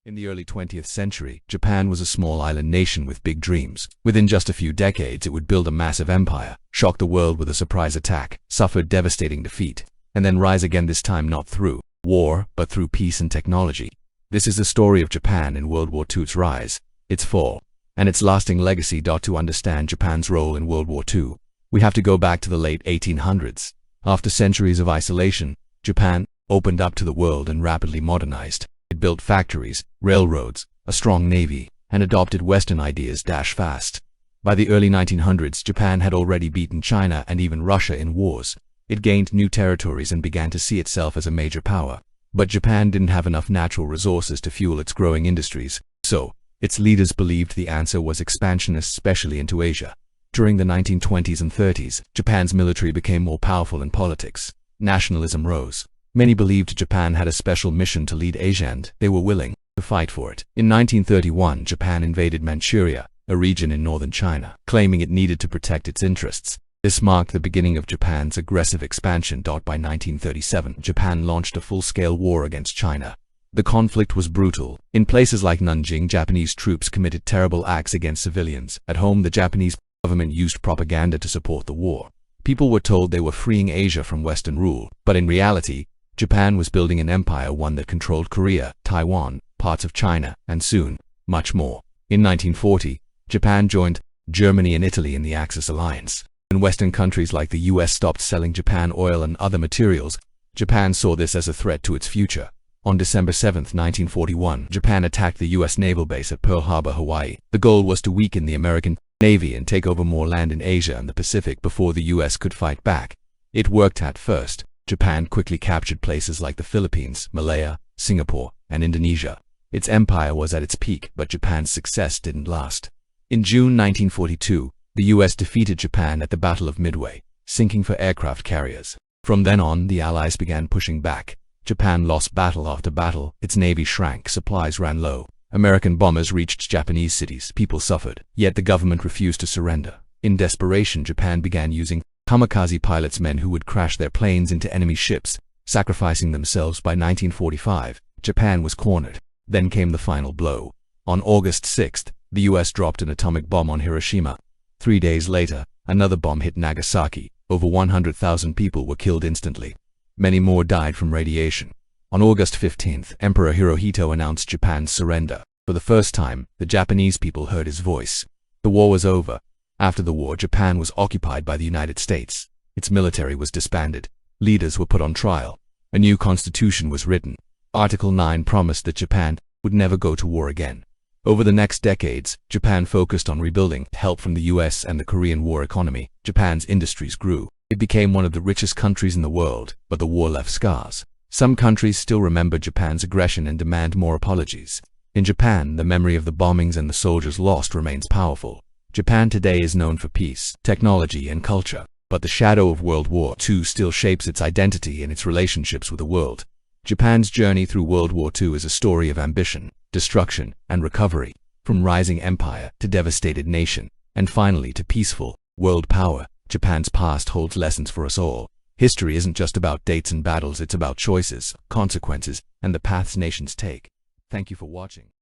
In the early 20th century, Japan was a small island nation with big dreams. Within just a few decades, it would build a massive empire, shock the world with a surprise attack, suffer devastating defeat, and then rise again, this time not through war, but through peace and technology. This is the story of Japan in World War II's rise, its fall, and its lasting legacy. To understand Japan's role in World War II, we have to go back to the late 1800s. After centuries of isolation, Japan opened up to the world and rapidly modernized. It built factories, railroads, a strong navy, and adopted Western ideas fast. By the early 1900s, Japan had already beaten China and even Russia in wars. It gained new territories and began to see itself as a major power. But Japan didn't have enough natural resources to fuel its growing industries, so its leaders believed the answer was expansion, especially into Asia. During the 1920s and 30s, Japan's military became more powerful in politics. Nationalism rose. Many believed Japan had a special mission to lead Asia, and they were willing to fight for it. In 1931, Japan invaded Manchuria, a region in northern China, claiming it needed to protect its interests. This marked the beginning of Japan's aggressive expansion. By 1937, Japan launched a full-scale war against China. The conflict was brutal. In places like Nanjing, Japanese troops committed terrible acts against civilians. At home, the Japanese government used propaganda to support the war. People were told they were freeing Asia from Western rule, but in reality, Japan was building an empire, one that controlled Korea, Taiwan, parts of China, and soon, much more. In 1940, Japan joined Germany and Italy in the Axis alliance. When Western countries like the US stopped selling Japan oil and other materials, Japan saw this as a threat to its future. On December 7, 1941, Japan attacked the US naval base at Pearl Harbor, Hawaii. The goal was to weaken the American Navy and take over more land in Asia and the Pacific before the US could fight back. It worked at first. Japan quickly captured places like the Philippines, Malaya, Singapore, and Indonesia. Its empire was at its peak, but Japan's success didn't last. In June 1942, the US defeated Japan at the Battle of Midway, sinking 4 aircraft carriers. From then on, the Allies began pushing back. Japan lost battle after battle. Its navy shrank, supplies ran low. American bombers reached Japanese cities. People suffered, yet the government refused to surrender. In desperation, Japan began using kamikaze pilots, men who would crash their planes into enemy ships, sacrificing themselves. By 1945, Japan was cornered. Then came the final blow. On August 6, the US dropped an atomic bomb on Hiroshima. 3 days later, another bomb hit Nagasaki. Over 100,000 people were killed instantly. Many more died from radiation. On August 15th, Emperor Hirohito announced Japan's surrender. For the first time, the Japanese people heard his voice. The war was over. After the war, Japan was occupied by the United States. Its military was disbanded. Leaders were put on trial. A new constitution was written. Article 9 promised that Japan would never go to war again. Over the next decades, Japan focused on rebuilding. Help from the US and the Korean War economy, Japan's industries grew. It became one of the richest countries in the world, but the war left scars. Some countries still remember Japan's aggression and demand more apologies. In Japan, the memory of the bombings and the soldiers lost remains powerful. Japan today is known for peace, technology, and culture, but the shadow of World War II still shapes its identity and its relationships with the world. Japan's journey through World War II is a story of ambition, destruction, and recovery, from rising empire to devastated nation, and finally to peaceful world power. Japan's past holds lessons for us all. History isn't just about dates and battles, it's about choices, consequences, and the paths nations take. Thank you for watching.